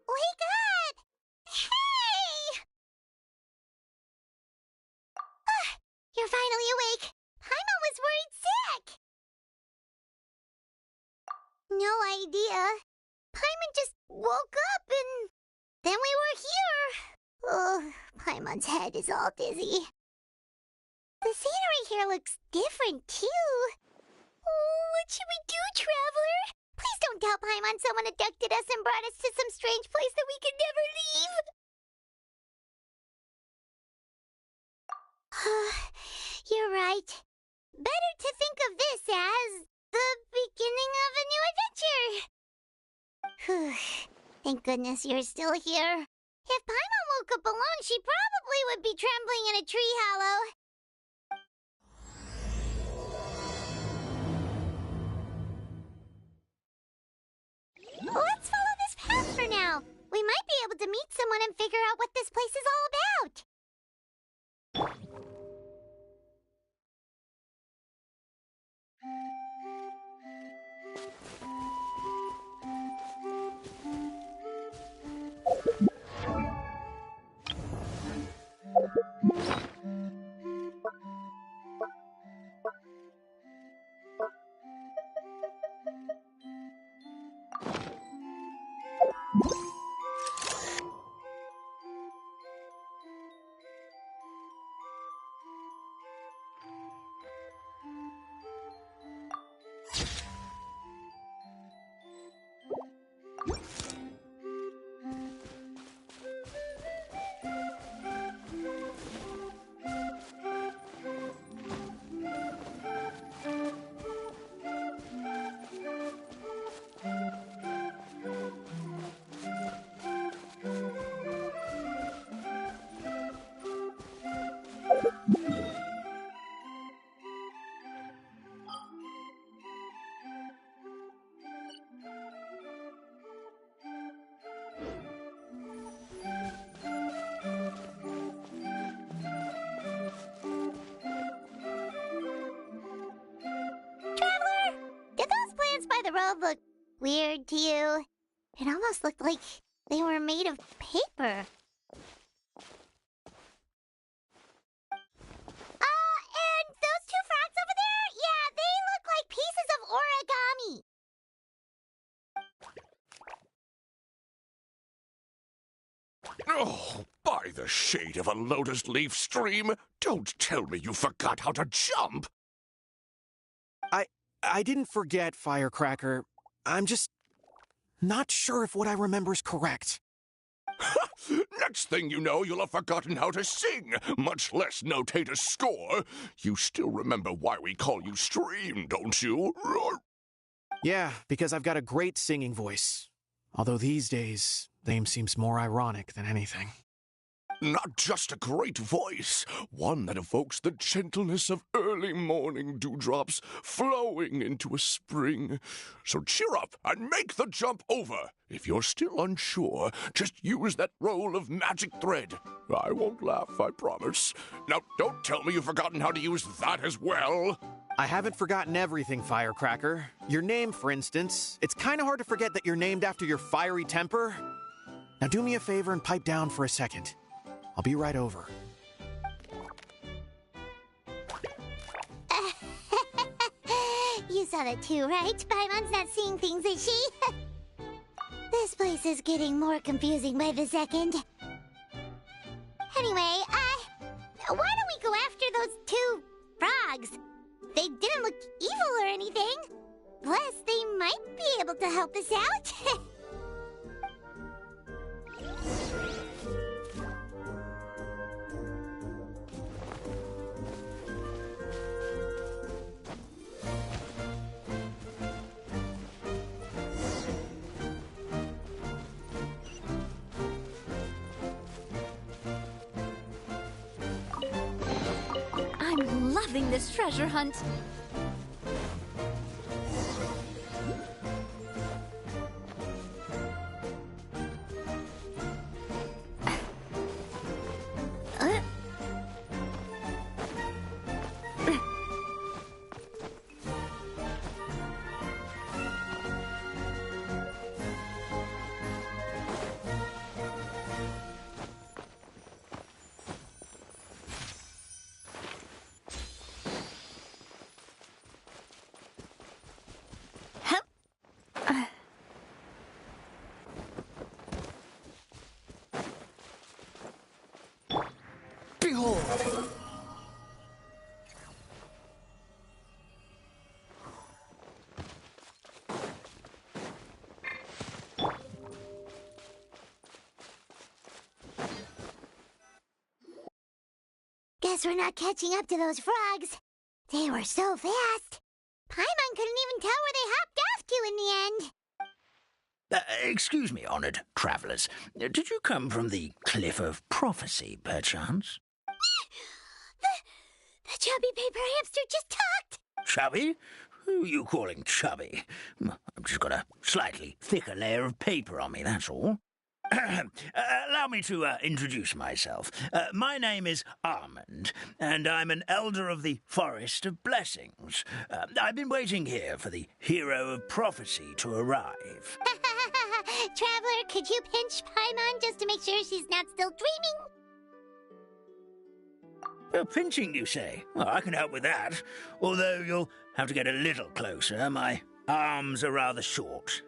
Wake up! Hey! You're finally awake. Paimon was worried sick. No idea. Paimon just woke up and then we were here. Oh, Paimon's head is all dizzy. The scenery here looks different, too. Oh, what should we do, Traveler? Please don't tell Paimon someone abducted us and brought us to some strange place that we can never leave. You're right. Better to think of this as the beginning of a new adventure. Thank goodness you're still here. If Paimon woke up alone, she probably would be trembling in a tree hollow. Let's follow this path for now. We might be able to meet someone and figure out what this place is all about. The road looked weird to you. It almost looked like they were made of paper. And those two frogs over there? Yeah, they look like pieces of origami. Oh, by the shade of a lotus leaf stream, don't tell me you forgot how to jump! I didn't forget, Firecracker. I'm just not sure if what I remember is correct. Next thing you know, you'll have forgotten how to sing, much less notate a score. You still remember why we call you Stream, don't you? Yeah, because I've got a great singing voice. Although these days, the name seems more ironic than anything. Not just a great voice, one that evokes the gentleness of early morning dewdrops flowing into a spring. So cheer up and make the jump over. If you're still unsure, just use that roll of magic thread. I won't laugh, I promise. Now, don't tell me you've forgotten how to use that as well. I haven't forgotten everything, Firecracker. Your name, for instance. It's kind of hard to forget that you're named after your fiery temper. Now do me a favor and pipe down for a second. I'll be right over. You saw that too, right? Paimon's not seeing things, is she? This place is getting more confusing by the second. Anyway, why don't we go after those two frogs? They didn't look evil or anything. Plus, they might be able to help us out. I'm loving this treasure hunt. Guess we're not catching up to those frogs. They were so fast. Paimon couldn't even tell where they hopped off to in the end. Excuse me, honored travelers. Did you come from the Cliff of Prophecy, perchance? The chubby paper hamster just talked. Chubby? Who are you calling chubby? I've just got a slightly thicker layer of paper on me, that's all. Allow me to introduce myself. My name is Almond, and I'm an elder of the Forest of Blessings. I've been waiting here for the hero of prophecy to arrive. Traveler, could you pinch Paimon just to make sure she's not still dreaming? Pinching, you say? Well, I can help with that. Although you'll have to get a little closer. My arms are rather short.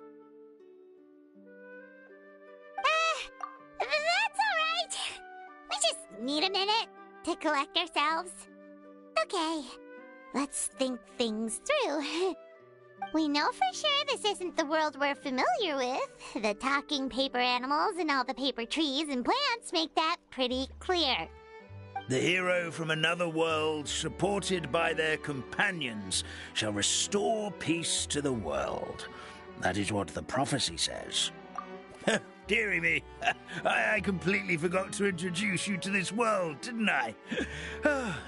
That's all right. We just need a minute to collect ourselves. Okay, let's think things through. We know for sure this isn't the world we're familiar with. The talking paper animals and all the paper trees and plants make that pretty clear. The hero from another world, supported by their companions, shall restore peace to the world. That is what the prophecy says. Dearie me, I completely forgot to introduce you to this world, didn't I?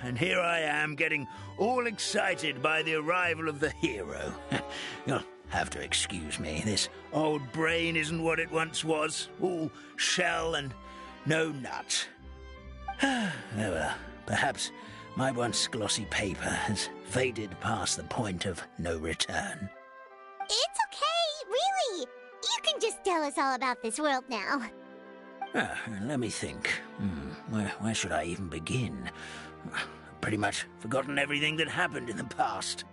And here I am, getting all excited by the arrival of the hero. You'll have to excuse me. This old brain isn't what it once was, all shell and no nut. Oh, well, perhaps my once glossy paper has faded past the point of no return. It's okay, really. You can just tell us all about this world now. Let me think. Where should I even begin? Pretty much forgotten everything that happened in the past.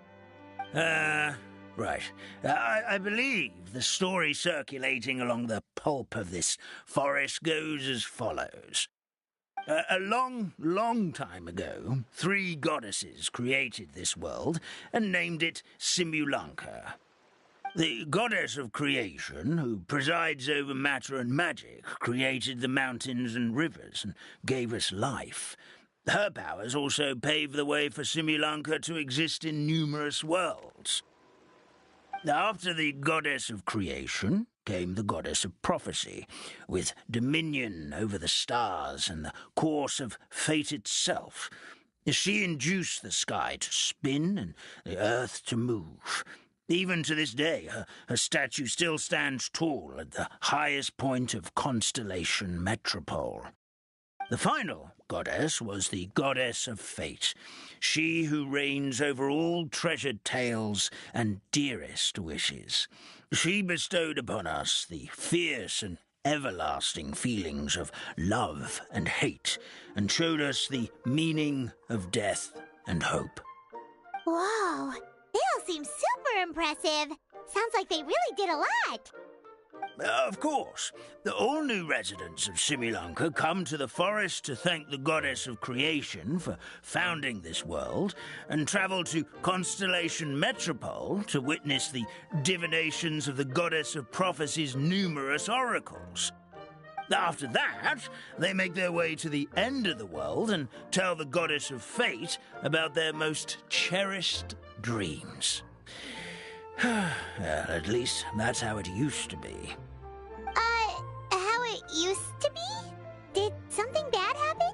Right. I believe the story circulating along the pulp of this forest goes as follows. A long, long time ago, 3 goddesses created this world and named it Simulanka. The goddess of creation, who presides over matter and magic, created the mountains and rivers and gave us life. Her powers also paved the way for Simulanka to exist in numerous worlds. After the goddess of creation came the goddess of prophecy, with dominion over the stars and the course of fate itself. She induced the sky to spin and the earth to move. Even to this day, her statue still stands tall at the highest point of Constellation Metropole. The final goddess was the goddess of fate, she who reigns over all treasured tales and dearest wishes. She bestowed upon us the fierce and everlasting feelings of love and hate, and showed us the meaning of death and hope. Whoa, they all seem super impressive. Sounds like they really did a lot. Of course. All new residents of Simulanka come to the forest to thank the goddess of creation for founding this world, and travel to Constellation Metropole to witness the divinations of the goddess of prophecy's numerous oracles. After that, they make their way to the end of the world and tell the goddess of fate about their most cherished dreams. Well, at least that's how it used to be. How it used to be? Did something bad happen?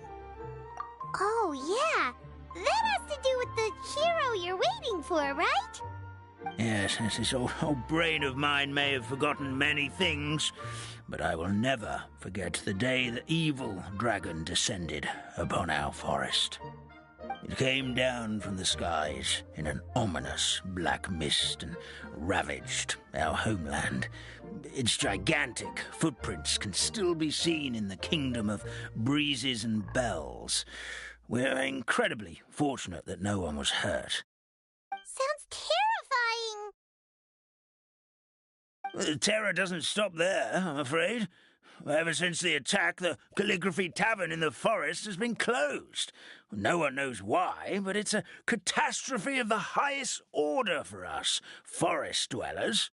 Oh, yeah. That has to do with the hero you're waiting for, right? Yes, this old brain of mine may have forgotten many things, but I will never forget the day the evil dragon descended upon our forest. It came down from the skies in an ominous black mist and ravaged our homeland. Its gigantic footprints can still be seen in the kingdom of breezes and bells. We're incredibly fortunate that no one was hurt. Sounds terrifying. The terror doesn't stop there, I'm afraid. Ever since the attack, the Calligraphy Tavern in the forest has been closed. No one knows why, but it's a catastrophe of the highest order for us, forest dwellers.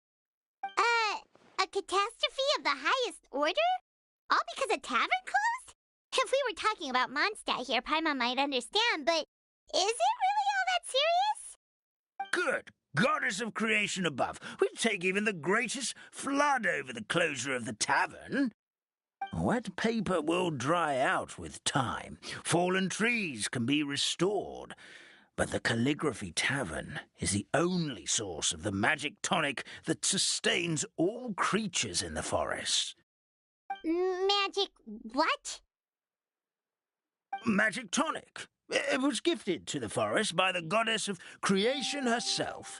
A catastrophe of the highest order? All because a tavern closed? If we were talking about Mondstadt here, Paimon might understand, but is it really all that serious? Good goddess of creation above, we'd take even the greatest flood over the closure of the tavern. Wet paper will dry out with time. Fallen trees can be restored. But the Calligraphy Tavern is the only source of the magic tonic that sustains all creatures in the forest. Magic what? Magic tonic. It was gifted to the forest by the goddess of creation herself.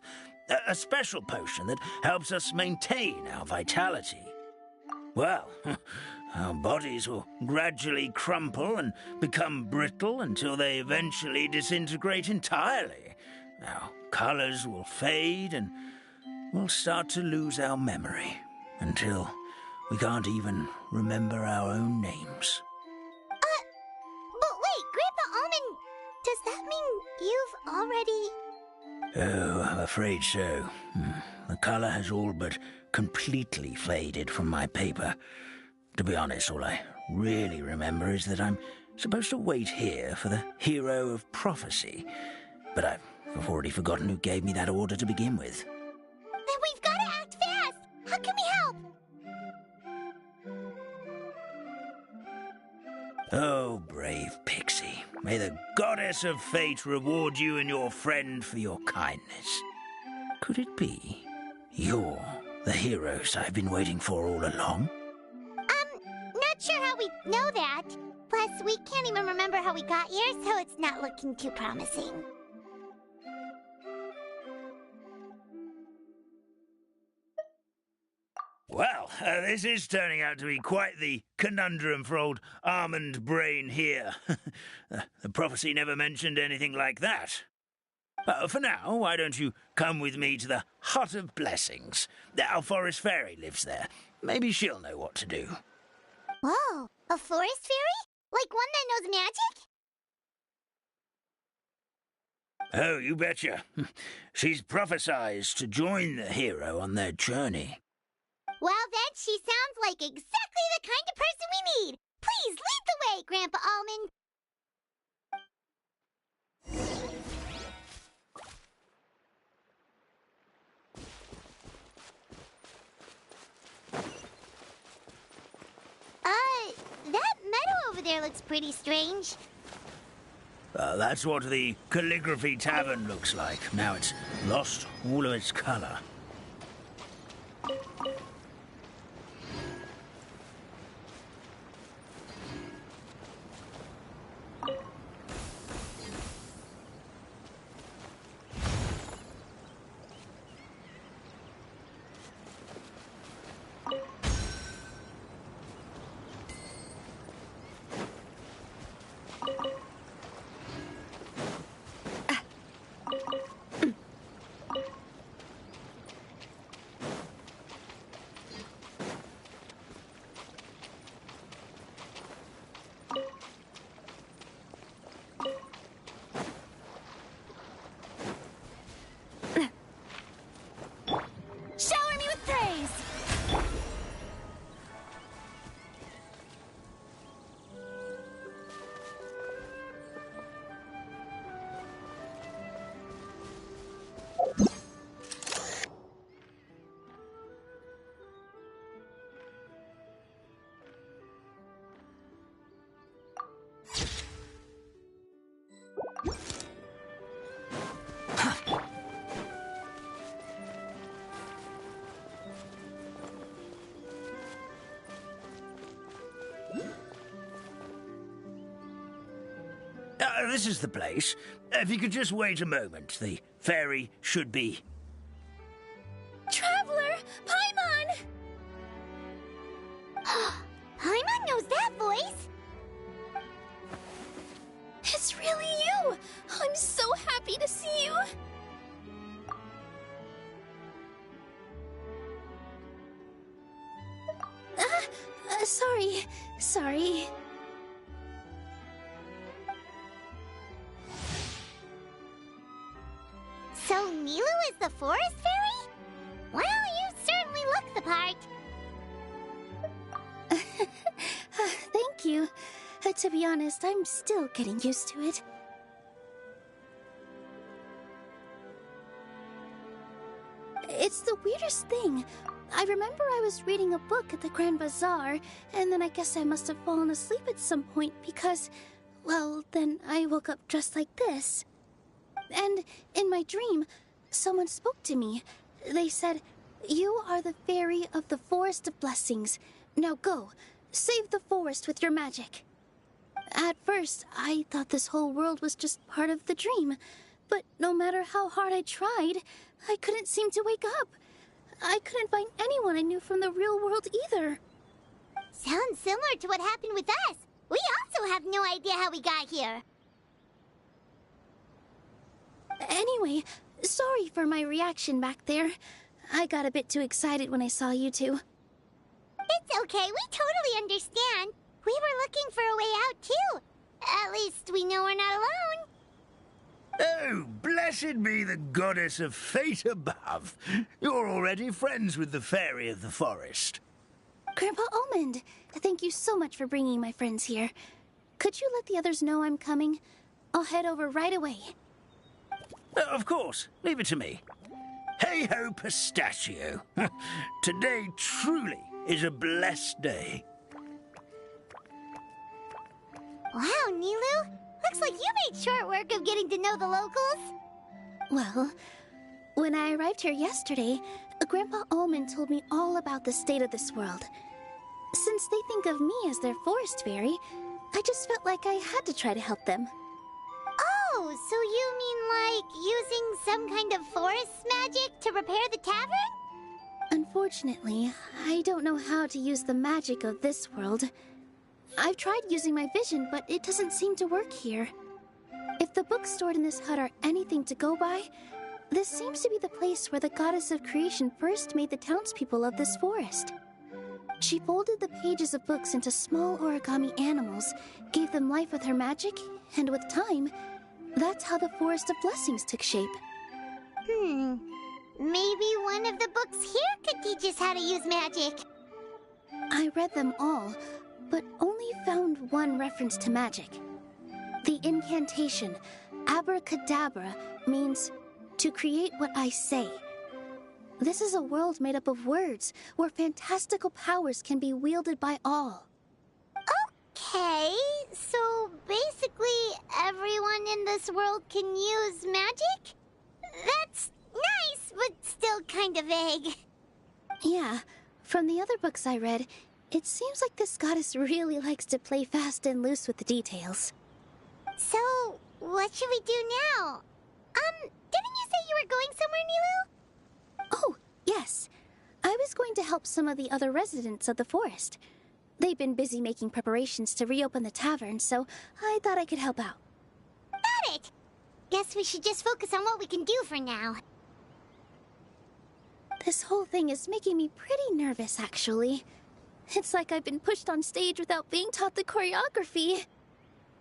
A special potion that helps us maintain our vitality. Well, our bodies will gradually crumple and become brittle until they eventually disintegrate entirely. Our colors will fade and we'll start to lose our memory until we can't even remember our own names. But wait, Grandpa Almond, does that mean you've already... Oh, I'm afraid so. The color has all but completely faded from my paper. To be honest, all I really remember is that I'm supposed to wait here for the hero of prophecy. But I've already forgotten who gave me that order to begin with. Then we've got to act fast! How can we help? Oh, brave Pixie. May the goddess of fate reward you and your friend for your kindness. Could it be you're the heroes I've been waiting for all along? Not sure how we know that. Plus, we can't even remember how we got here, so it's not looking too promising. Well, this is turning out to be quite the conundrum for old Almond Brain here. The prophecy never mentioned anything like that. For now, why don't you come with me to the Hut of Blessings? Our forest fairy lives there. Maybe she'll know what to do. Whoa, a forest fairy? Like one that knows magic? Oh, you betcha. She's prophesized to join the hero on their journey. Well, then she sounds like exactly the kind of person we need. Please lead the way, Grandpa Almond. That meadow over there looks pretty strange. That's what the Calligraphy Tavern looks like. Now it's lost all of its color. Shower me with praise! This is the place. If you could just wait a moment, the fairy should be... Traveler! Paimon! Paimon knows that voice. It's really you! I'm so happy to see you! Sorry. So Nilu is the forest fairy? Well, you certainly look the part. Thank you. To be honest, I'm still getting used to it. It's the weirdest thing. I remember I was reading a book at the Grand Bazaar, and then I guess I must have fallen asleep at some point because, well, then I woke up just like this. And in my dream, someone spoke to me. They said, "You are the fairy of the Forest of Blessings. Now go, save the forest with your magic." At first, I thought this whole world was just part of the dream. But no matter how hard I tried, I couldn't seem to wake up. I couldn't find anyone I knew from the real world either. Sounds similar to what happened with us. We also have no idea how we got here. Anyway, sorry for my reaction back there. I got a bit too excited when I saw you two. It's okay, we totally understand. We were looking for a way out, too. At least we know we're not alone. Oh, blessed be the goddess of fate above. You're already friends with the fairy of the forest. Grandpa Almond, thank you so much for bringing my friends here. Could you let the others know I'm coming? I'll head over right away. Of course, leave it to me. Hey-ho, pistachio. Today truly is a blessed day. Wow, Nilu. Looks like you made short work of getting to know the locals. Well, when I arrived here yesterday, Grandpa Almond told me all about the state of this world. Since they think of me as their forest fairy, I just felt like I had to try to help them. Oh, so you mean like using some kind of forest magic to repair the tavern? Unfortunately, I don't know how to use the magic of this world. I've tried using my vision, but it doesn't seem to work here. If the books stored in this hut are anything to go by, this seems to be the place where the goddess of creation first made the townspeople of this forest. She folded the pages of books into small origami animals, gave them life with her magic, and with time, that's how the Forest of Blessings took shape. Maybe one of the books here could teach us how to use magic. I read them all, but only found one reference to magic. The incantation, abracadabra, means to create what I say. This is a world made up of words, where fantastical powers can be wielded by all. Okay, so basically everyone in this world can use magic? That's nice, but still kind of vague. Yeah, from the other books I read, it seems like this goddess really likes to play fast and loose with the details. So, what should we do now? Didn't you say you were going somewhere, Nilu? Oh, yes. I was going to help some of the other residents of the forest. They've been busy making preparations to reopen the tavern, so I thought I could help out. Got it! Guess we should just focus on what we can do for now. This whole thing is making me pretty nervous, actually. It's like I've been pushed on stage without being taught the choreography.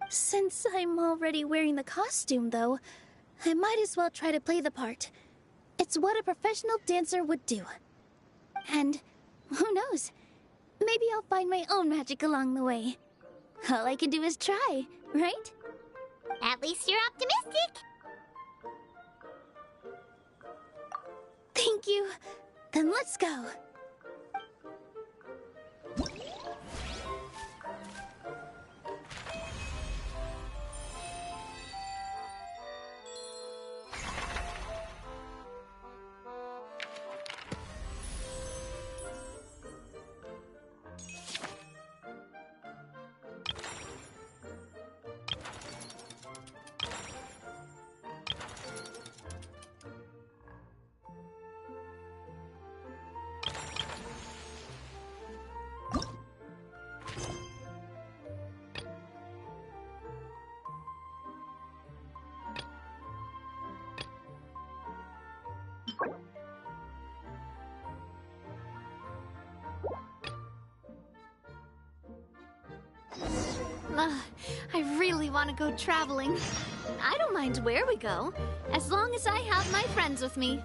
Since I'm already wearing the costume, though, I might as well try to play the part. It's what a professional dancer would do. And who knows? Maybe I'll find my own magic along the way. All I can do is try, right? At least you're optimistic. Thank you. Then let's go. I really want to go traveling. I don't mind where we go, as long as I have my friends with me.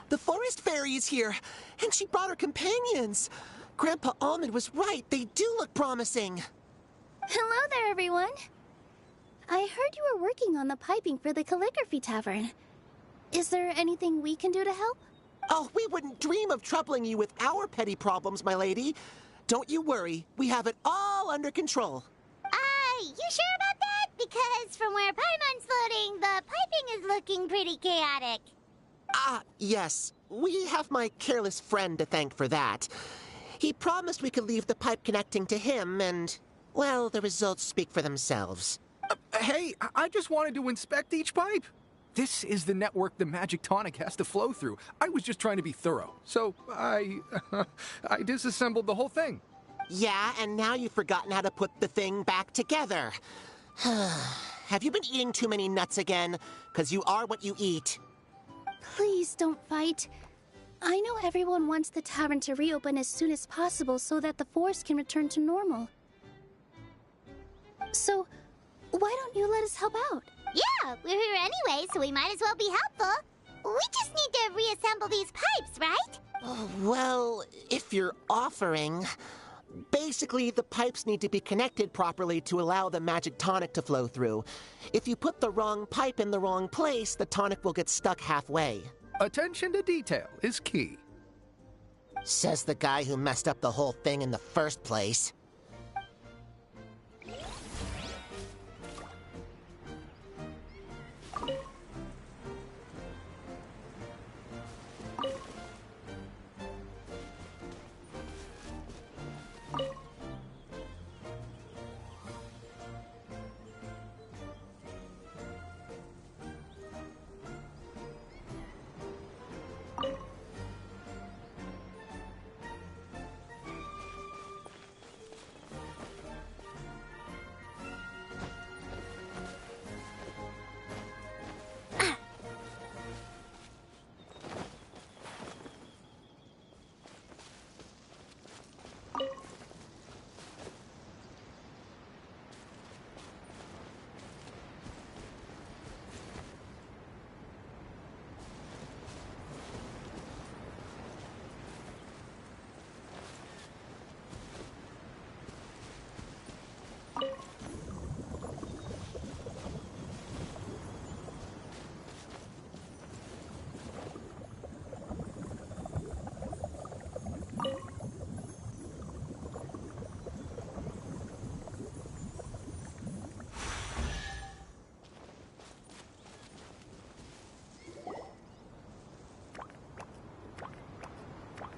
The forest fairy is here, and she brought her companions. Grandpa Almond was right. They do look promising. Hello there, everyone. I heard you were working on the piping for the calligraphy tavern. Is there anything we can do to help? Oh, we wouldn't dream of troubling you with our petty problems, my lady. Don't you worry. We have it all under control. You sure about that? Because from where Paimon's floating, the piping is looking pretty chaotic. Yes. We have my careless friend to thank for that. He promised we could leave the pipe connecting to him, and, well, the results speak for themselves. Hey, I just wanted to inspect each pipe. This is the network the magic tonic has to flow through. I was just trying to be thorough, so I disassembled the whole thing. Yeah, and now you've forgotten how to put the thing back together. Have you been eating too many nuts again? 'Cause you are what you eat. Please don't fight. I know everyone wants the tavern to reopen as soon as possible so that the forest can return to normal. So, why don't you let us help out? Yeah, we're here anyway, so we might as well be helpful. We just need to reassemble these pipes, right? Well, if you're offering... Basically, the pipes need to be connected properly to allow the magic tonic to flow through. If you put the wrong pipe in the wrong place, the tonic will get stuck halfway. Attention to detail is key. Says the guy who messed up the whole thing in the first place.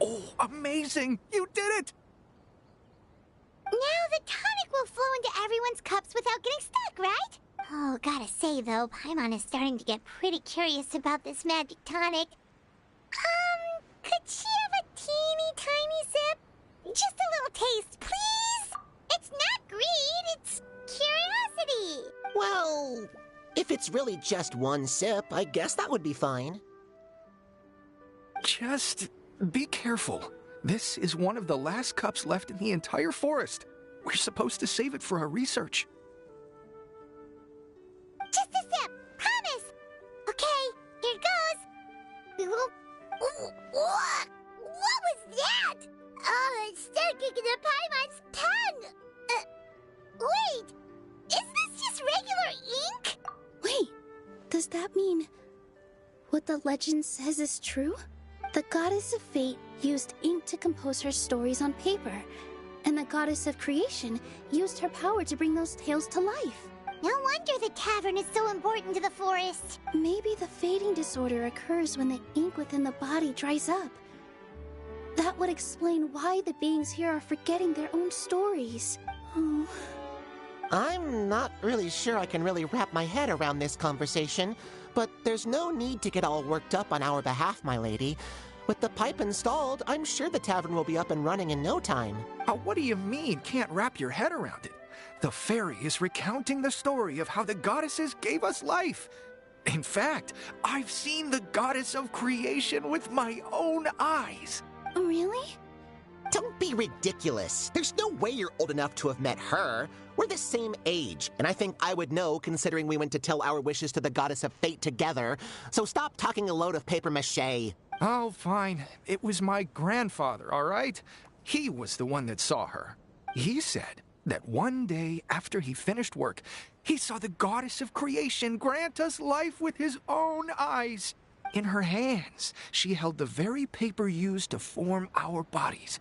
Oh, amazing! You did it! Now the tonic will flow into everyone's cups without getting stuck, right? Oh, gotta say though, Paimon is starting to get pretty curious about this magic tonic. Could she have a teeny tiny sip? Just a little taste, please? It's not greed, it's curiosity. Well, if it's really just one sip, I guess that would be fine. Just be careful. This is one of the last cups left in the entire forest. We're supposed to save it for our research. Just a sip, promise. Okay, here goes. What was that? Oh, it's sticking to Paimon's tongue. Wait, is this just regular ink? Wait, does that mean what the legend says is true? The goddess of fate used ink to compose her stories on paper, and the goddess of creation used her power to bring those tales to life. No wonder the tavern is so important to the forest. Maybe the fading disorder occurs when the ink within the body dries up. That would explain why the beings here are forgetting their own stories. Oh. I'm not really sure I can really wrap my head around this conversation, but there's no need to get all worked up on our behalf, my lady. With the pipe installed, I'm sure the tavern will be up and running in no time. What do you mean, can't wrap your head around it? The fairy is recounting the story of how the goddesses gave us life. In fact, I've seen the goddess of creation with my own eyes. Really? Don't be ridiculous. There's no way you're old enough to have met her. We're the same age, and I think I would know considering we went to tell our wishes to the goddess of fate together. So stop talking a load of papier-mâché. Oh, fine. It was my grandfather, all right? He was the one that saw her. He said that one day after he finished work, he saw the goddess of creation grant us life with his own eyes. In her hands, she held the very paper used to form our bodies.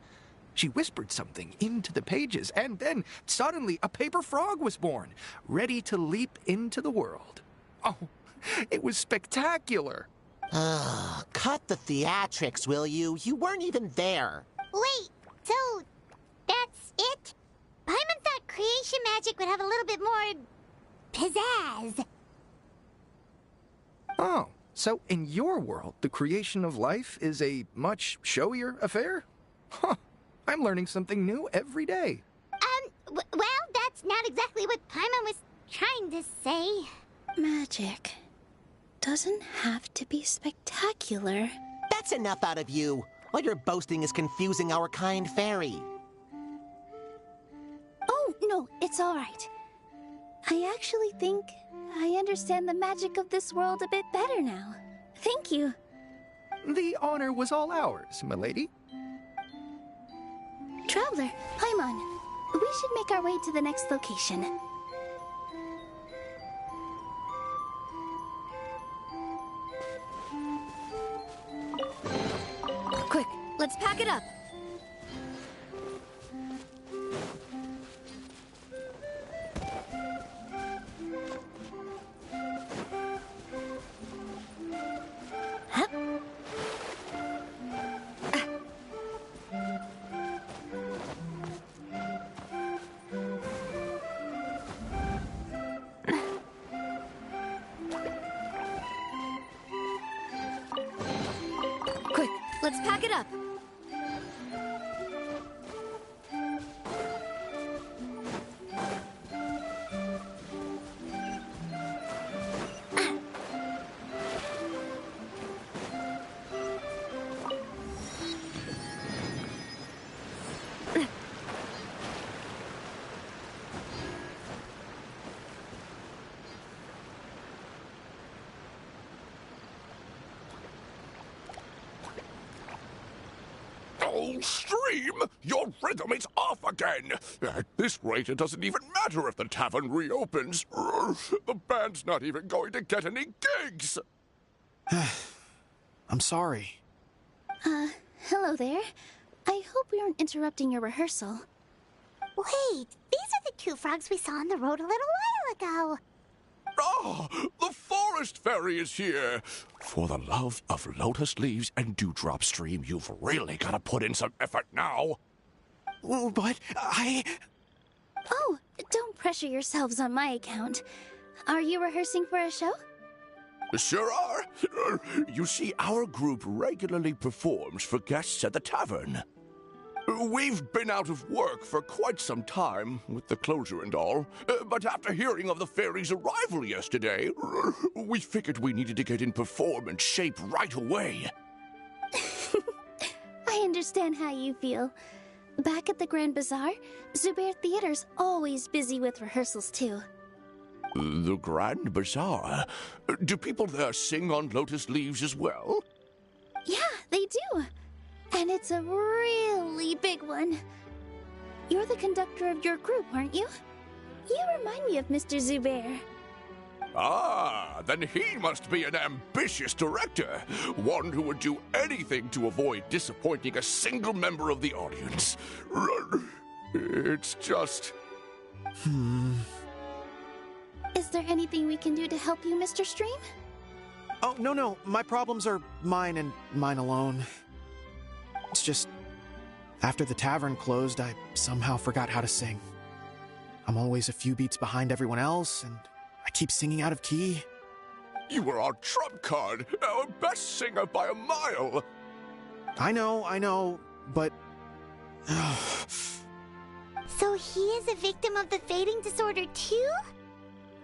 She whispered something into the pages, and then suddenly a paper frog was born, ready to leap into the world. Oh, it was spectacular. Cut the theatrics, will you? You weren't even there. Wait, so that's it? Paimon thought creation magic would have a little bit more pizzazz. Oh, so in your world, the creation of life is a much showier affair? Huh, I'm learning something new every day. Well, that's not exactly what Paimon was trying to say. Magic doesn't have to be spectacular. That's enough out of you. All your boasting is confusing our kind fairy. Oh, no, it's all right. I actually think I understand the magic of this world a bit better now. Thank you. The honor was all ours, milady. Traveler, Paimon, we should make our way to the next location. Quick, let's pack it up. Quick, let's pack it up. Oh, Stream! Your rhythm is off again! At this rate, it doesn't even matter if the tavern reopens. The band's not even going to get any gigs! I'm sorry. Hello there. I hope we aren't interrupting your rehearsal. Wait, these are the two frogs we saw on the road a little while ago. Ah, the forest fairy is here! For the love of lotus leaves and dewdrop, Stream, you've really got to put in some effort now. But Oh, don't pressure yourselves on my account. Are you rehearsing for a show? Sure are. You see, our group regularly performs for guests at the tavern. We've been out of work for quite some time, with the closure and all, but after hearing of the fairy's arrival yesterday, we figured we needed to get in performance shape right away. I understand how you feel. Back at the Grand Bazaar, Zubair Theater's always busy with rehearsals too. The Grand Bazaar? Do people there sing on lotus leaves as well? Yeah, they do. And it's a really big one. You're the conductor of your group, aren't you? You remind me of Mr. Zubair. Ah, then he must be an ambitious director. One who would do anything to avoid disappointing a single member of the audience. It's just... Is there anything we can do to help you, Mr. Stream? Oh, no. My problems are mine and mine alone. It's just, after the tavern closed, I somehow forgot how to sing. I'm always a few beats behind everyone else, and I keep singing out of key. You were our trump card, our best singer by a mile. I know, but... So he is a victim of the fading disorder too?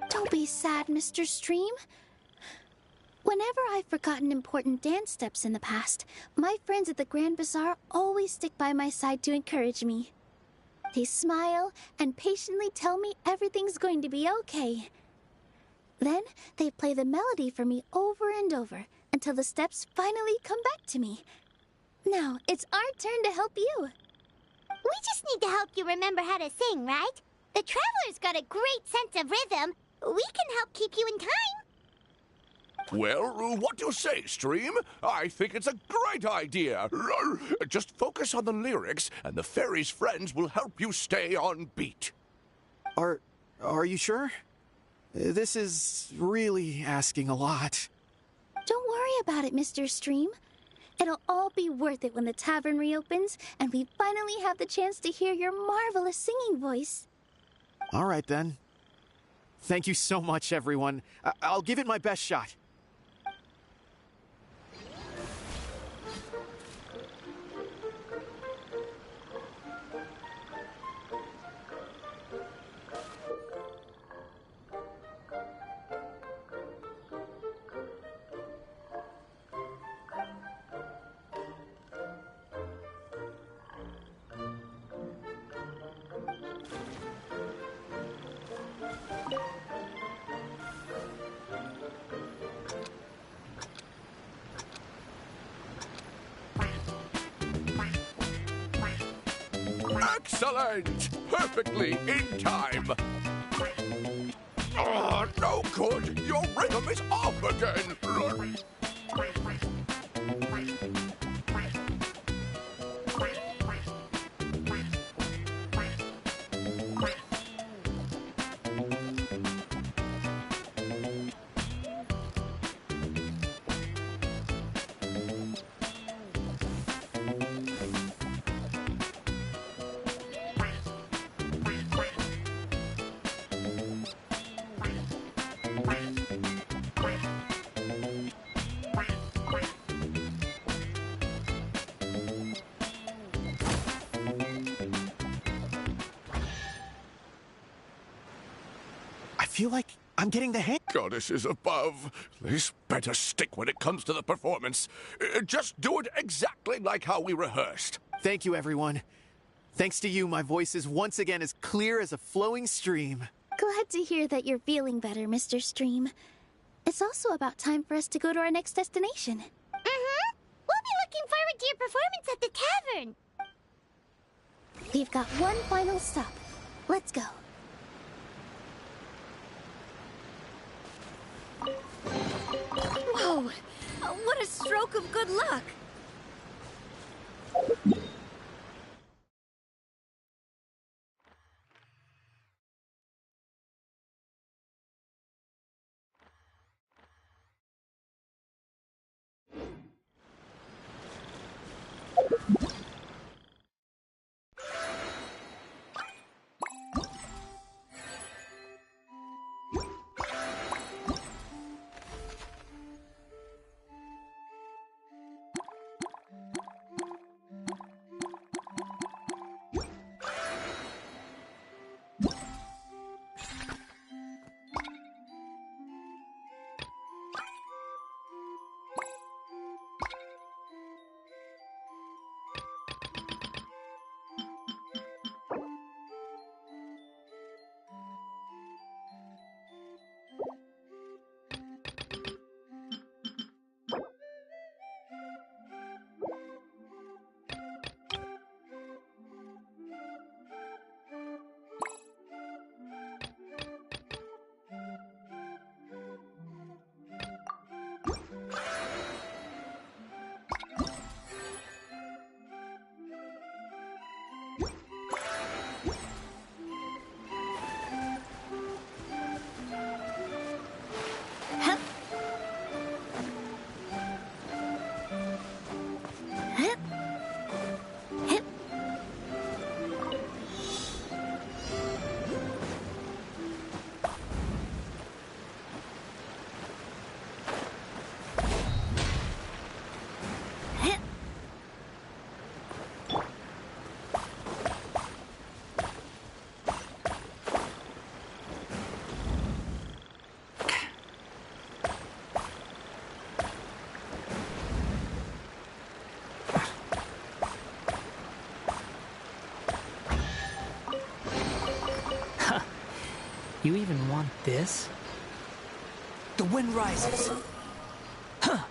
Don't be sad, Mr. Stream. Whenever I've forgotten important dance steps in the past, my friends at the Grand Bazaar always stick by my side to encourage me. They smile and patiently tell me everything's going to be okay. Then they play the melody for me over and over until the steps finally come back to me. Now, it's our turn to help you. We just need to help you remember how to sing, right? The Traveler's got a great sense of rhythm. We can help keep you in time. Well, what do you say, Stream? I think it's a great idea. Just focus on the lyrics, and the fairy's friends will help you stay on beat. Are you sure? This is really asking a lot. Don't worry about it, Mr. Stream. It'll all be worth it when the tavern reopens and we finally have the chance to hear your marvelous singing voice. All right, then. Thank you so much, everyone. I'll give it my best shot. Excellent! Perfectly in time. Oh, no good! Your rhythm is off again! I feel like I'm getting the hang. Goddesses above, this better stick when it comes to the performance. Just do it exactly like how we rehearsed. Thank you, everyone. Thanks to you, my voice is once again as clear as a flowing stream. Glad to hear that you're feeling better, Mr. Stream. It's also about time for us to go to our next destination. Mm-hmm. We'll be looking forward to your performance at the tavern. We've got one final stop. Let's go. Whoa! What a stroke of good luck! You even want this? The wind rises. Huh.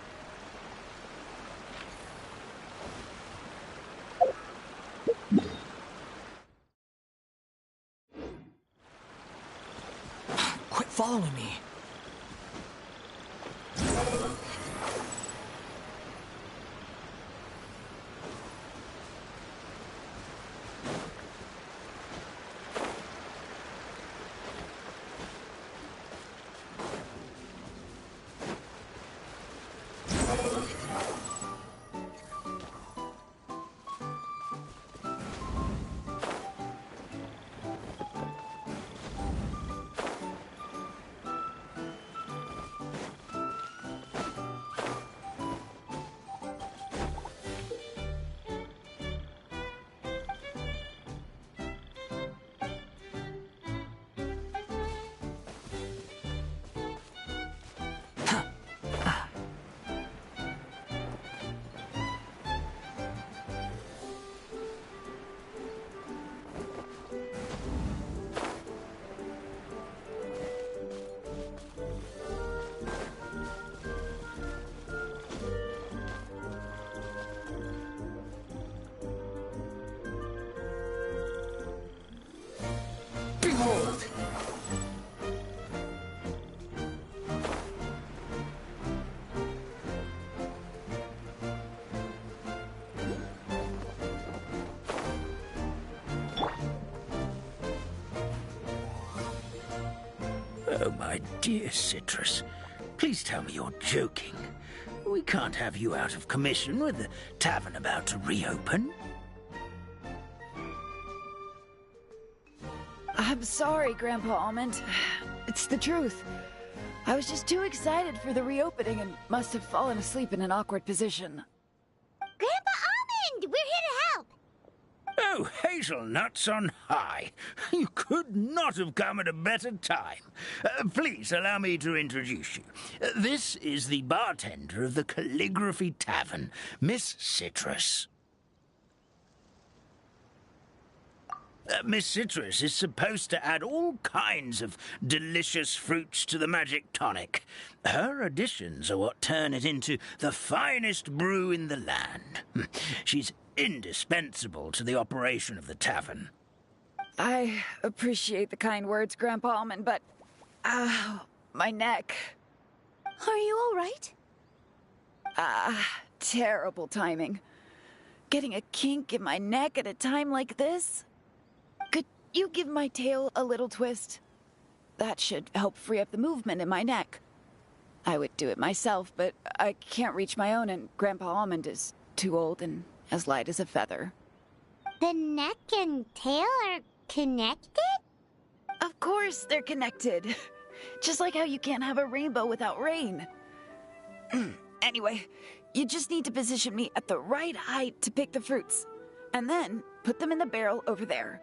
Follow me. Behold! Oh, my dear Citrus, please tell me you're joking. We can't have you out of commission with the tavern about to reopen. I'm sorry, Grandpa Almond. It's the truth. I was just too excited for the reopening and must have fallen asleep in an awkward position. Grandpa Almond, we're here to help. Oh, hazelnuts on high. You could not have come at a better time. Please allow me to introduce you. This is the bartender of the Calligraphy Tavern, Miss Citrus. Miss Citrus is supposed to add all kinds of delicious fruits to the magic tonic. Her additions are what turn it into the finest brew in the land. She's indispensable to the operation of the tavern. I appreciate the kind words, Grandpa Almond, but... my neck. Are you all right? Terrible timing. Getting a kink in my neck at a time like this? Could you give my tail a little twist? That should help free up the movement in my neck. I would do it myself, but I can't reach my own, and Grandpa Almond is too old and as light as a feather. The neck and tail are connected? Of course they're connected. Just like how you can't have a rainbow without rain. Anyway, you just need to position me at the right height to pick the fruits, and then put them in the barrel over there.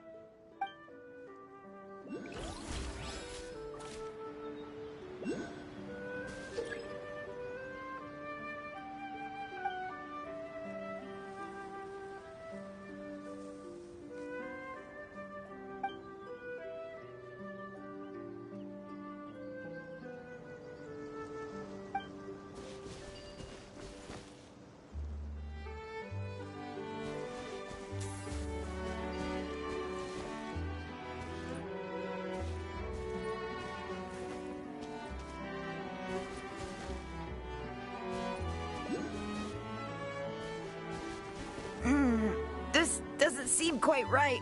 This doesn't seem quite right.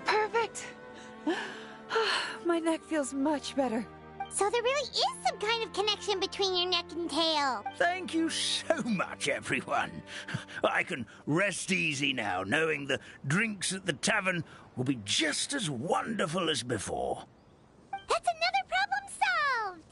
Perfect. My neck feels much better. So there really is some kind of connection between your neck and tail. Thank you so much, everyone. I can rest easy now, knowing the drinks at the tavern will be just as wonderful as before. That's another problem solved!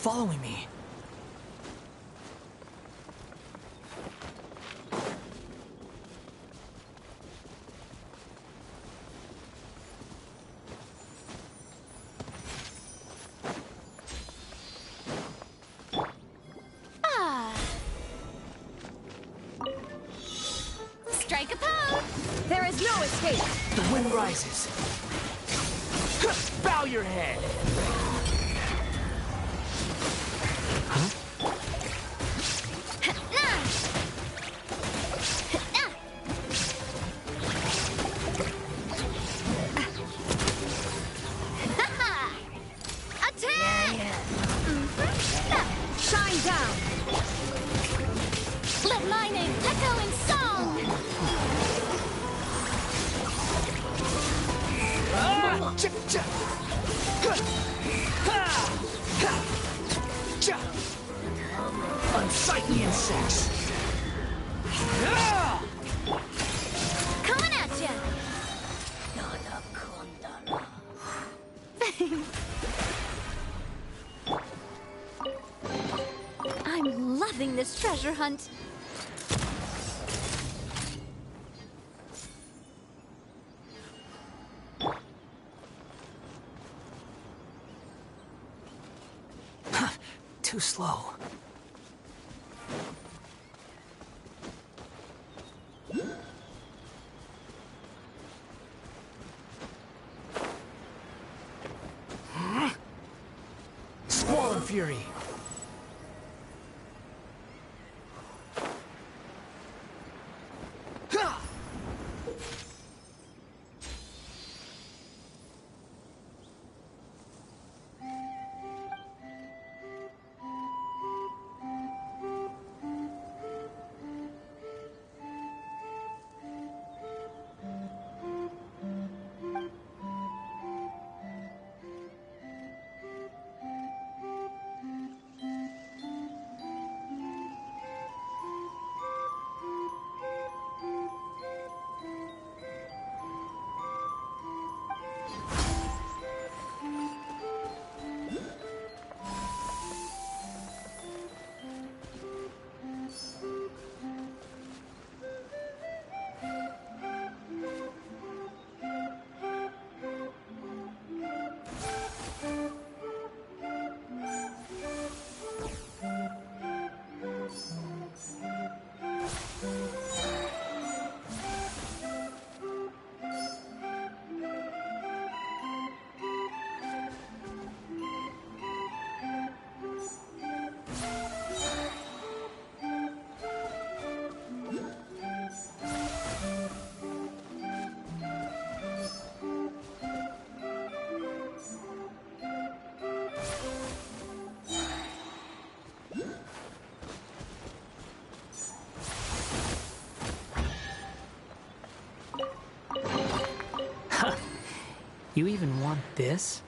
following me. Strike a pose! There is no escape! The wind rises. Bow your head! Shine down! Let my name echo in song! Unsightly insects! Coming at ya! I'm loving this treasure hunt. Too slow. Squall and Fury. You even want this?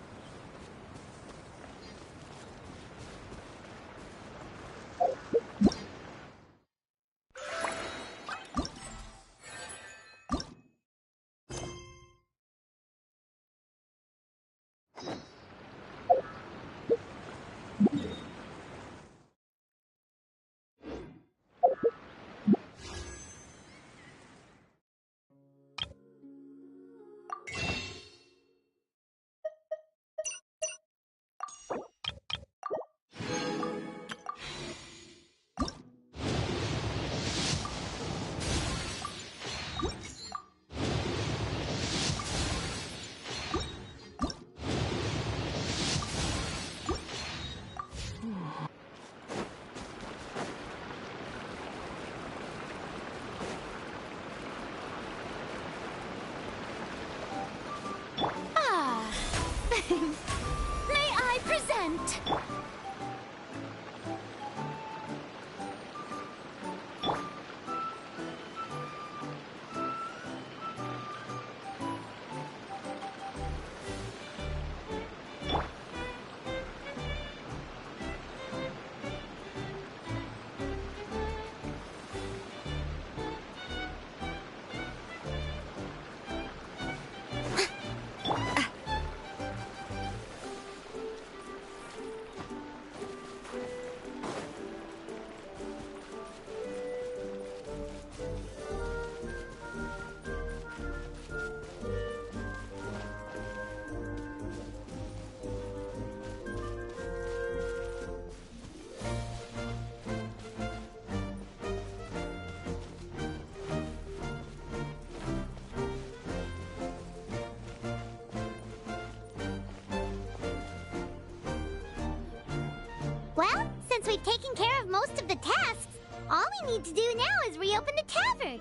taken care of most of the tasks. All we need to do now is reopen the tavern.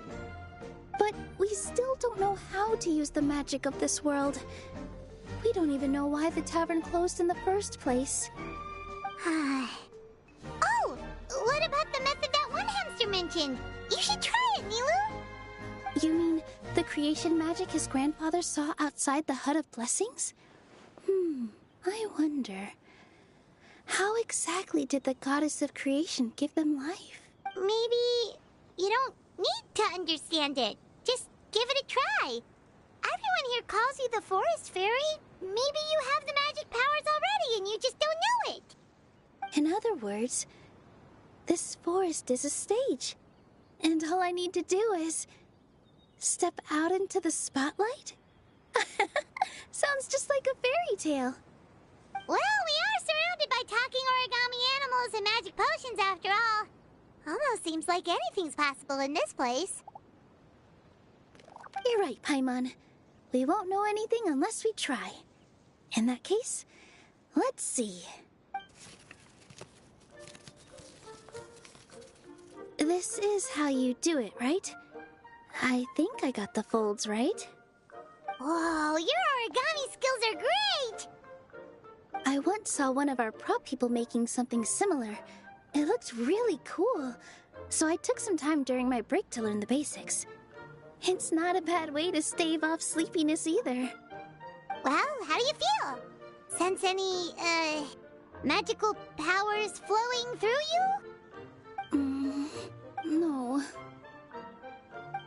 But we still don't know how to use the magic of this world. We don't even know why the tavern closed in the first place. Oh, what about the method that one hamster mentioned? You should try it, Nilu. You mean the creation magic his grandfather saw outside the Hut of Blessings? I wonder. How exactly did the goddess of creation give them life? Maybe you don't need to understand it. Just give it a try. Everyone here calls you the Forest Fairy. Maybe you have the magic powers already and you just don't know it. In other words, this forest is a stage. And all I need to do is step out into the spotlight? Sounds just like a fairy tale. Well, we are surrounded by talking origami animals and magic potions after all. Almost seems like anything's possible in this place. You're right, Paimon. We won't know anything unless we try. In that case, let's see. This is how you do it, right? I think I got the folds right. Whoa, your origami skills are great! I once saw one of our prop people making something similar. It looked really cool, so I took some time during my break to learn the basics. It's not a bad way to stave off sleepiness either. Well, how do you feel? Sense any, magical powers flowing through you? No.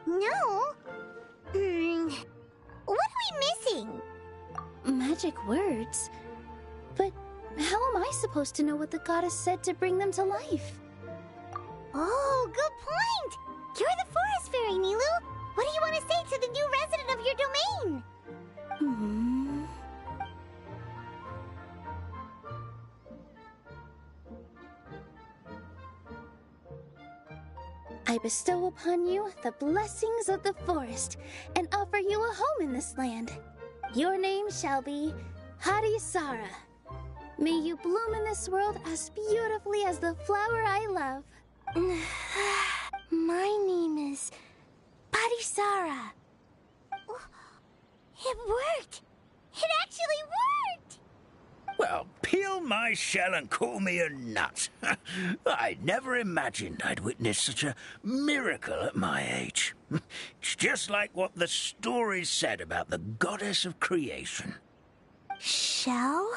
No? What are we missing? Magic words? But how am I supposed to know what the goddess said to bring them to life? Oh, good point! You're the Forest Fairy, Nilu! What do you want to say to the new resident of your domain? I bestow upon you the blessings of the forest and offer you a home in this land. Your name shall be Harisara. May you bloom in this world as beautifully as the flower I love. My name is Parisara. It worked! It actually worked! Well, peel my shell and call me a nut. I'd never imagined I'd witness such a miracle at my age. It's just like what the stories said about the goddess of creation. Shell?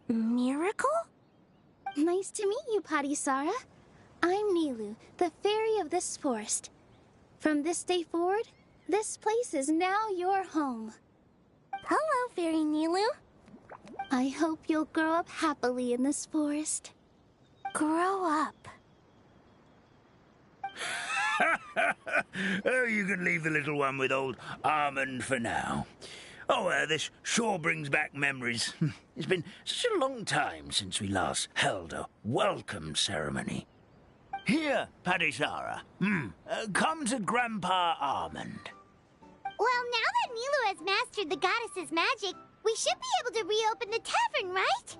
Miracle? Nice to meet you, Parisara. I'm Nilu, the fairy of this forest. From this day forward, this place is now your home. Hello, Fairy Nilu. I hope you'll grow up happily in this forest. Grow up? Oh, you can leave the little one with old Almond for now. Oh, this sure brings back memories. It's been such a long time since we last held a welcome ceremony. Here, Parisara. Come to Grandpa Almond. Well, now that Nilu has mastered the goddess's magic, we should be able to reopen the tavern, right?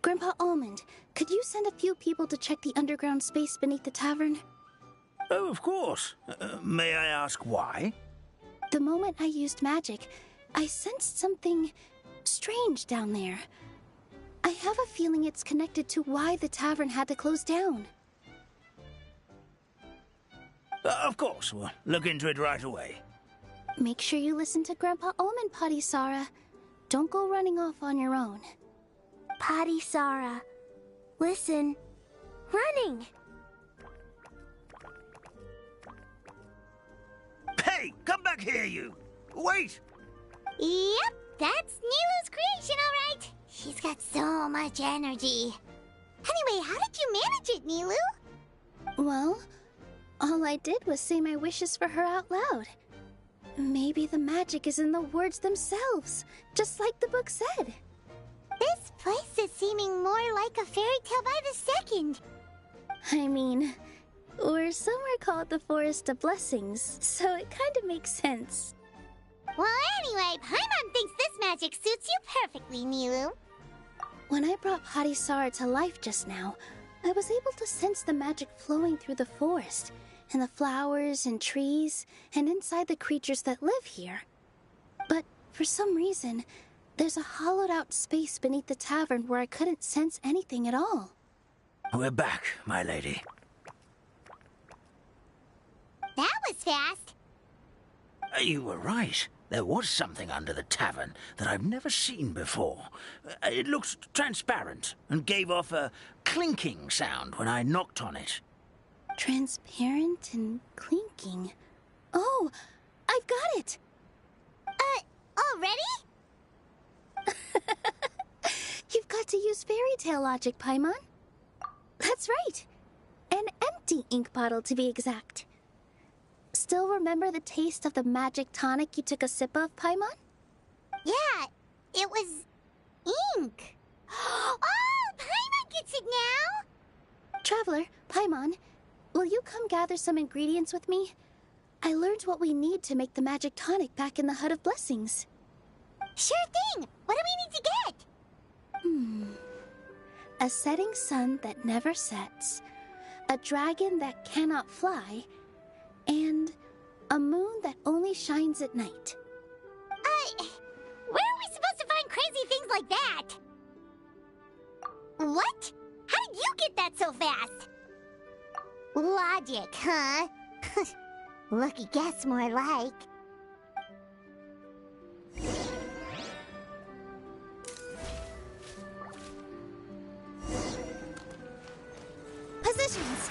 Grandpa Almond, could you send a few people to check the underground space beneath the tavern? Oh, of course. May I ask why? The moment I used magic, I sensed something strange down there. I have a feeling it's connected to why the tavern had to close down. Of course, we'll look into it right away. Make sure you listen to Grandpa Almond, Parisara. Don't go running off on your own. Parisara, listen. Running! Hey, come back here, you! Wait! Yep, that's Nilu's creation, all right. She's got so much energy. Anyway, how did you manage it, Nilu? Well, all I did was say my wishes for her out loud. Maybe the magic is in the words themselves, just like the book said. This place is seeming more like a fairy tale by the second. I mean, or somewhere called the Forest of Blessings, so it kind of makes sense. Well, anyway, Paimon thinks this magic suits you perfectly, Nilu. When I brought Hadisara to life just now, I was able to sense the magic flowing through the forest, and the flowers and trees, and inside the creatures that live here. But for some reason, there's a hollowed-out space beneath the tavern where I couldn't sense anything at all. We're back, my lady. That was fast. You were right. There was something under the tavern that I've never seen before. It looked transparent and gave off a clinking sound when I knocked on it. Transparent and clinking. Oh, I've got it! Already? You've got to use fairy tale logic, Paimon. That's right. An empty ink bottle, to be exact. Still remember the taste of the magic tonic you took a sip of, Paimon? Yeah, it was ink. Oh, Paimon gets it now! Traveler, Paimon, will you come gather some ingredients with me? I learned what we need to make the magic tonic back in the Hut of Blessings. Sure thing! What do we need to get? A setting sun that never sets, a dragon that cannot fly, and a moon that only shines at night. Where are we supposed to find crazy things like that? What? How did you get that so fast? Logic, huh? Lucky guess, more like. Positions!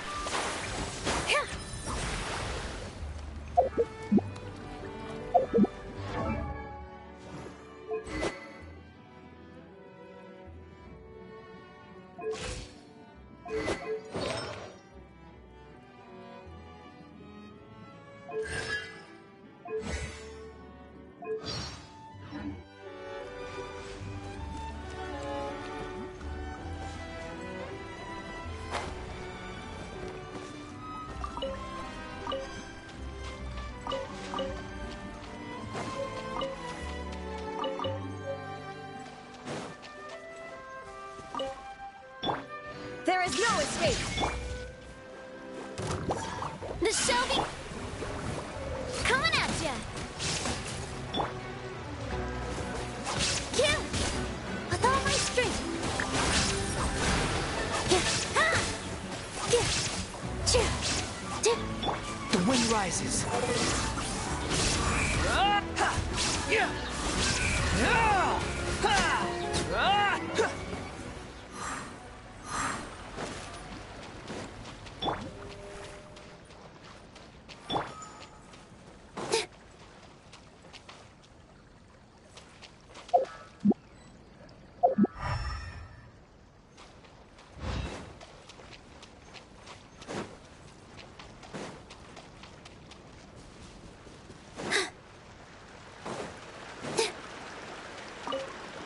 There is no escape. The Shelby coming at ya. Kill with all my strength. The wind rises.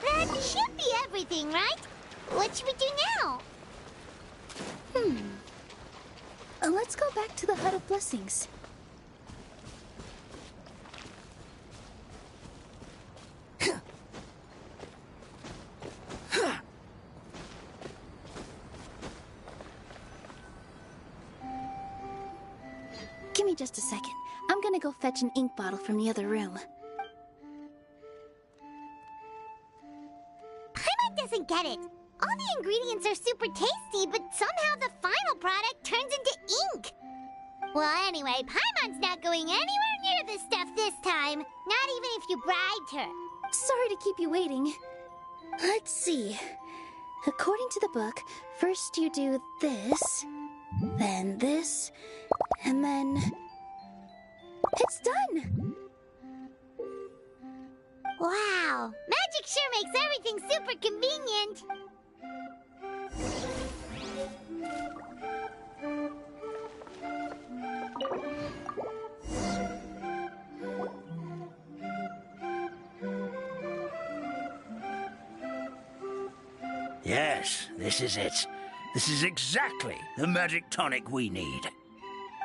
That should be everything, right? What should we do now? Let's go back to the Hut of Blessings. Give me just a second. I'm gonna go fetch an ink bottle from the other room. Paimon doesn't get it. All the ingredients are super tasty, but somehow the final product turns into ink. Well, anyway, Paimon's not going anywhere near this stuff this time. Not even if you bribed her. Sorry to keep you waiting. Let's see. According to the book, first you do this, then this, and then... It's done! Wow, magic sure makes everything super convenient. Yes, this is it. This is exactly the magic tonic we need.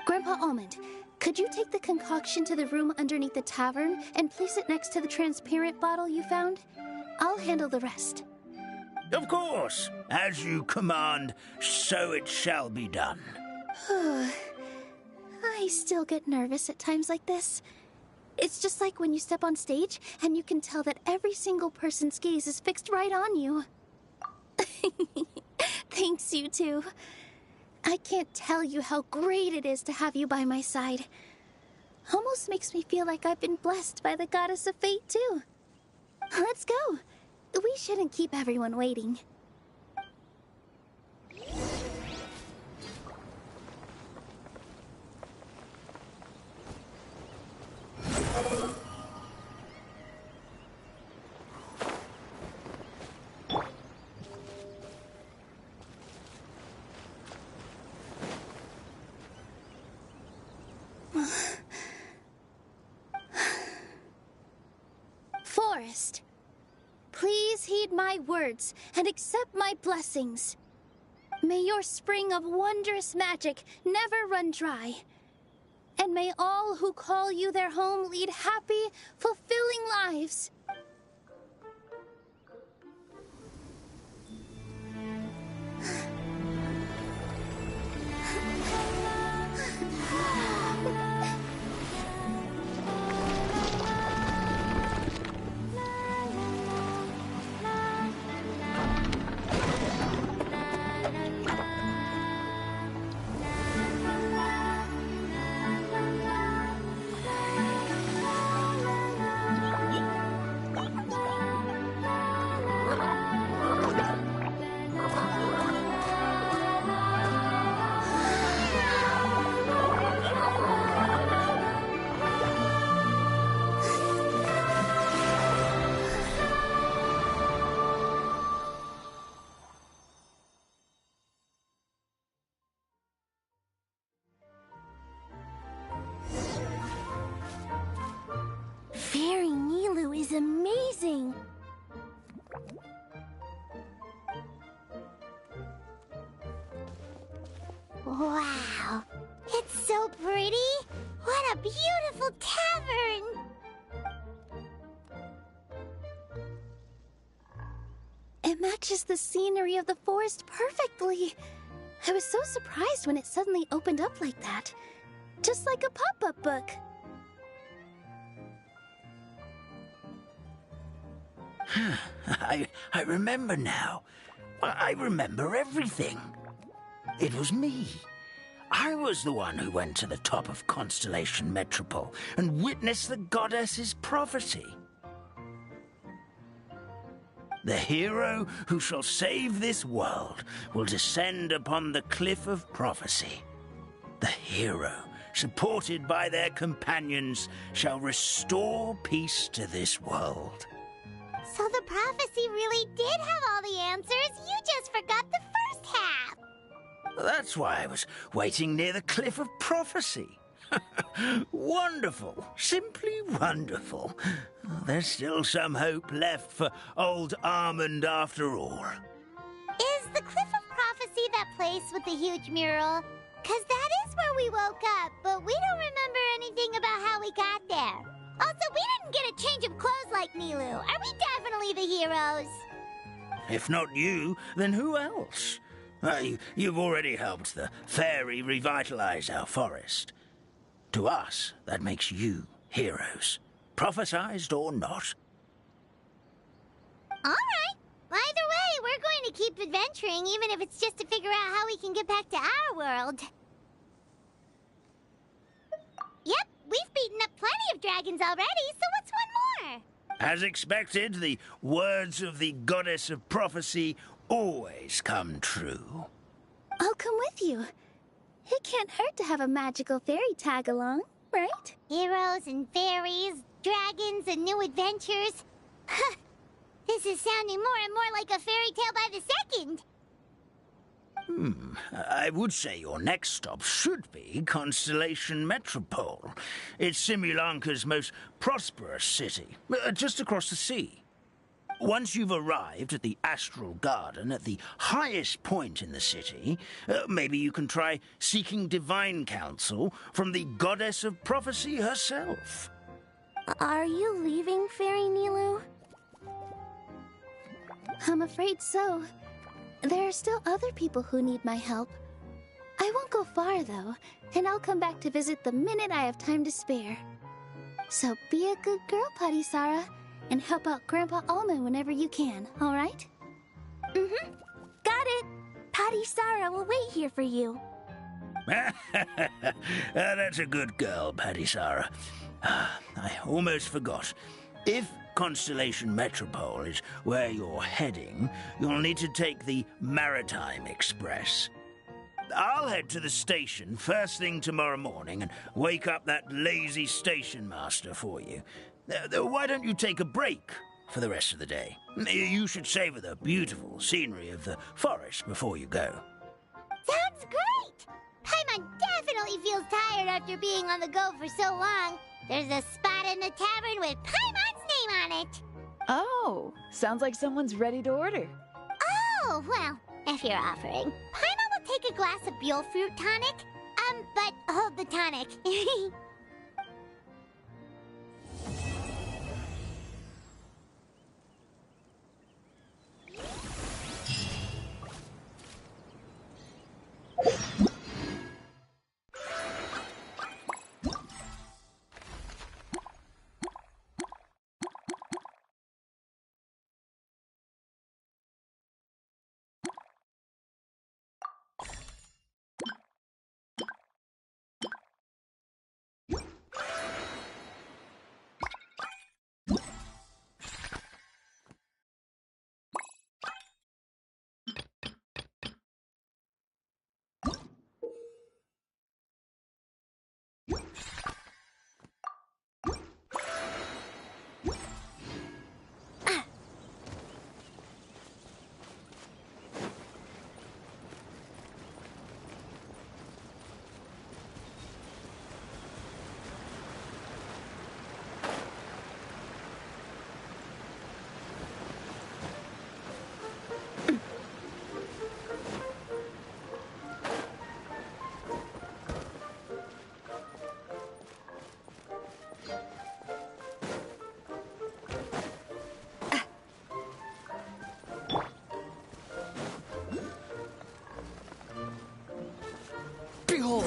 Grandpa Almond, could you take the concoction to the room underneath the tavern and place it next to the transparent bottle you found? I'll handle the rest. Of course. As you command, so it shall be done. I still get nervous at times like this. It's just like when you step on stage and you can tell that every single person's gaze is fixed right on you. Thanks, you two. I can't tell you how great it is to have you by my side. Almost makes me feel like I've been blessed by the goddess of fate, too. Let's go. We shouldn't keep everyone waiting. Forest, please heed my words and accept my blessings. May your spring of wondrous magic never run dry. And may all who call you their home lead happy, fulfilling lives. Fairy Nilu is amazing! Wow, it's so pretty! What a beautiful tavern! It matches the scenery of the forest perfectly. I was so surprised when it suddenly opened up like that. Just like a pop-up book. I remember now. I remember everything. It was me. I was the one who went to the top of Constellation Metropole and witnessed the goddess's prophecy. The hero who shall save this world will descend upon the cliff of prophecy. The hero, supported by their companions, shall restore peace to this world. So the prophecy really did have all the answers. You just forgot the first half. That's why I was waiting near the cliff of prophecy. Wonderful. Simply wonderful. There's still some hope left for old Armand after all. Is the Cliff of Prophecy that place with the huge mural? 'Cause that is where we woke up, but we don't remember anything about how we got there. Also, we didn't get a change of clothes like Nilu. Are we definitely the heroes? If not you, then who else? You've already helped the fairy revitalize our forest. To us, that makes you heroes, prophesized or not. All right. Either way, we're going to keep adventuring, even if it's just to figure out how we can get back to our world. Yep, we've beaten up plenty of dragons already, so what's one more? As expected, the words of the goddess of prophecy always come true. I'll come with you. It can't hurt to have a magical fairy tag along, right? Heroes and fairies, dragons and new adventures. This is sounding more and more like a fairy tale by the second. I would say your next stop should be Constellation Metropole. It's Simulanka's most prosperous city, just across the sea. Once you've arrived at the Astral Garden at the highest point in the city, maybe you can try seeking divine counsel from the goddess of prophecy herself. Are you leaving, Fairy Nilu? I'm afraid so. There are still other people who need my help. I won't go far, though, and I'll come back to visit the minute I have time to spare. So be a good girl, Putty Sara, and help out Grandpa Alma whenever you can, alright? Mm-hmm. Got it. Patty Sara will wait here for you. That's a good girl, Paddy Sara. I almost forgot. If Constellation Metropole is where you're heading, you'll need to take the Maritime Express. I'll head to the station first thing tomorrow morning and wake up that lazy station master for you. Why don't you take a break for the rest of the day? You should savor the beautiful scenery of the forest before you go. Sounds great! Paimon definitely feels tired after being on the go for so long. There's a spot in the tavern with Paimon's name on it. Oh, sounds like someone's ready to order. Oh, well, if you're offering, Paimon will take a glass of Buell fruit tonic. But hold the tonic. Behold!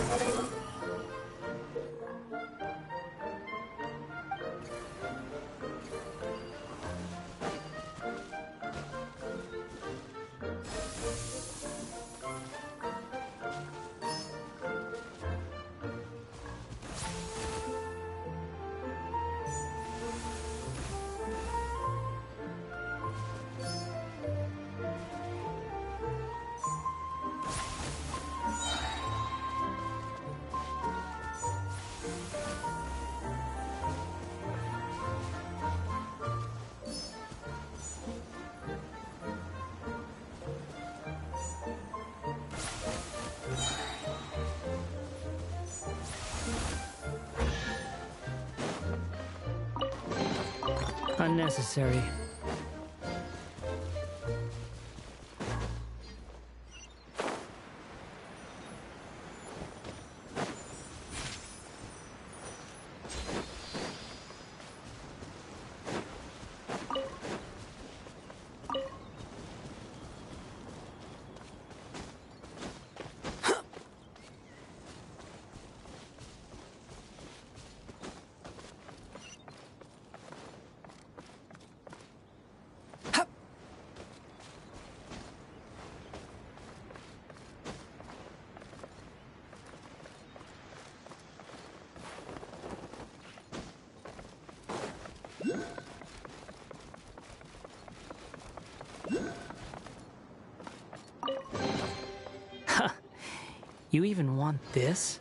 Unnecessary. You even want this?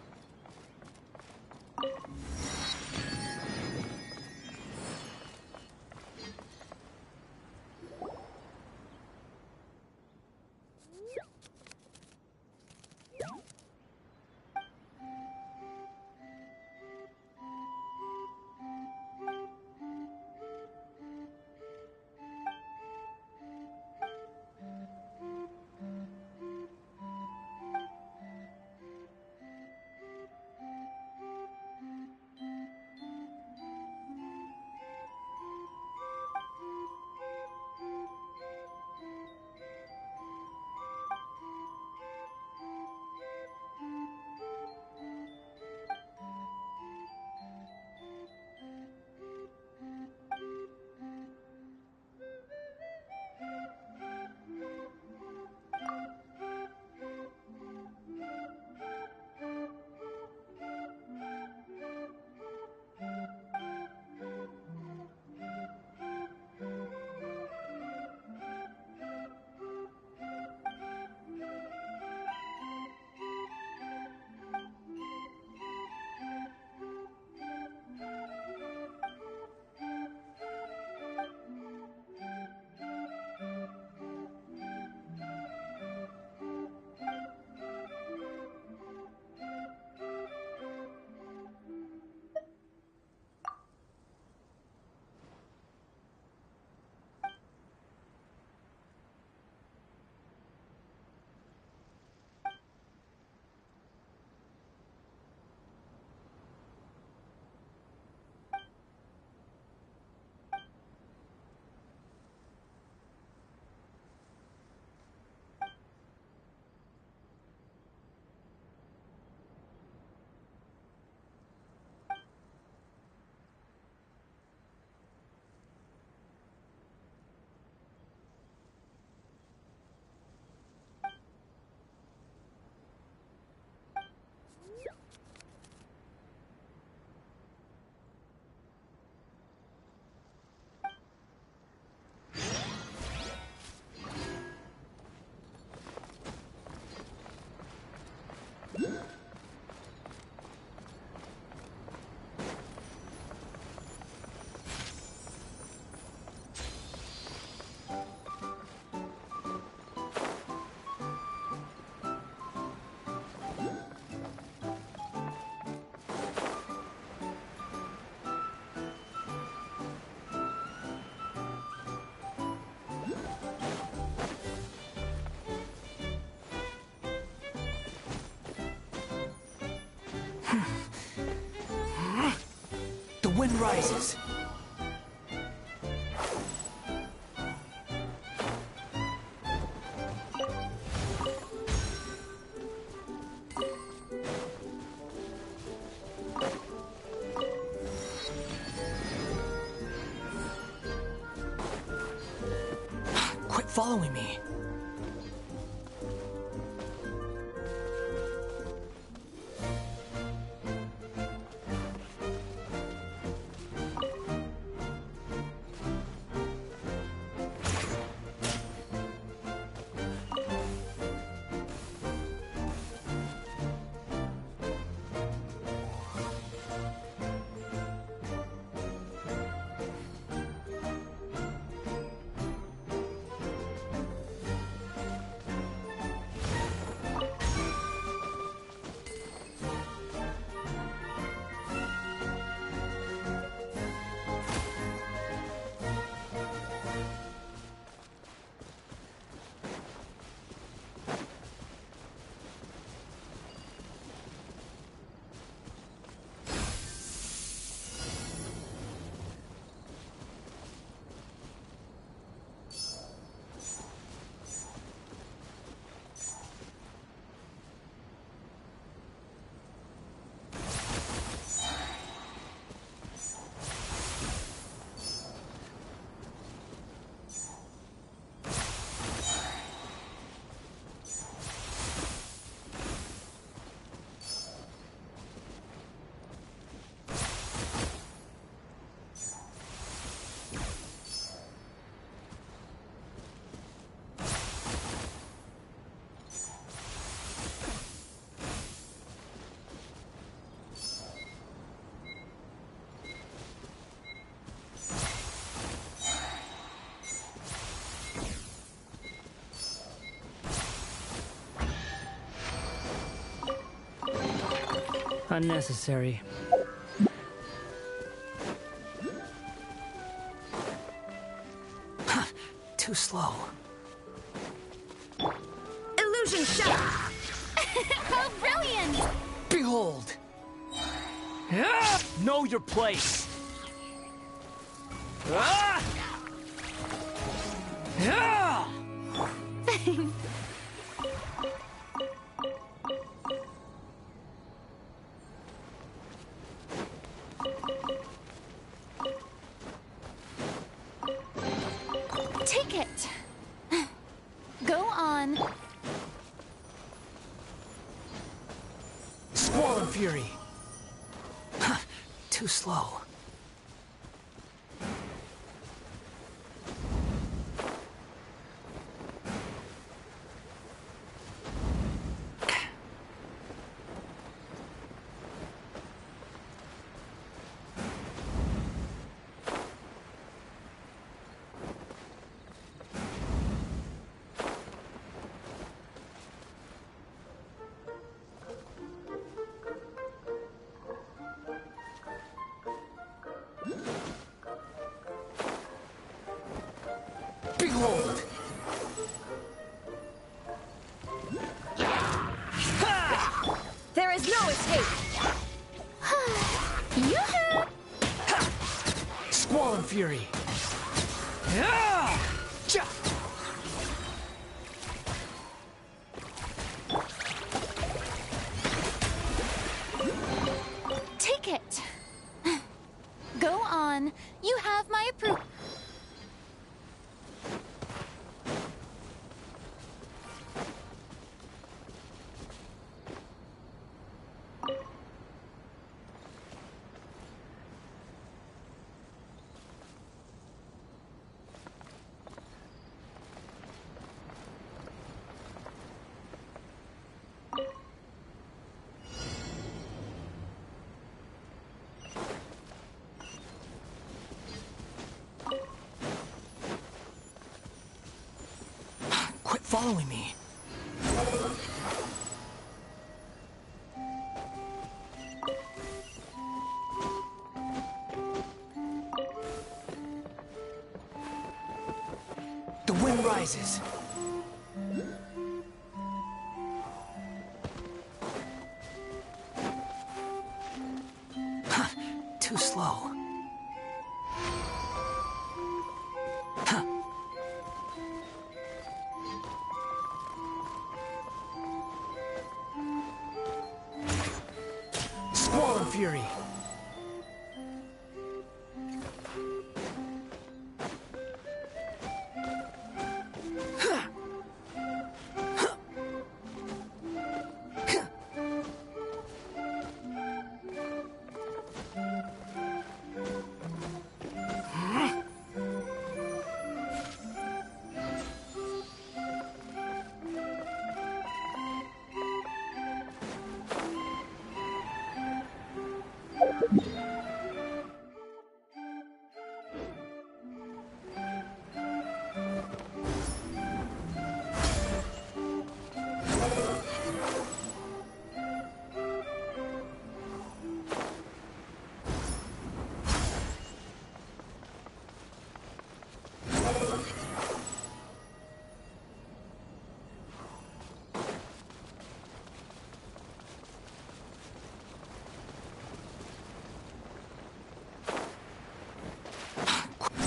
wind rises. Quit following me. Unnecessary. Too slow. Illusion shot! How brilliant! Behold! Know your place! Take it. Go on. Squall and Fury! Too slow. Behold! There is no escape! Yoo-hoo! Squall and Fury! Take it. Go on. You have my approval. Quit following me. The wind rises. Too slow. Fury.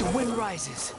The wind rises.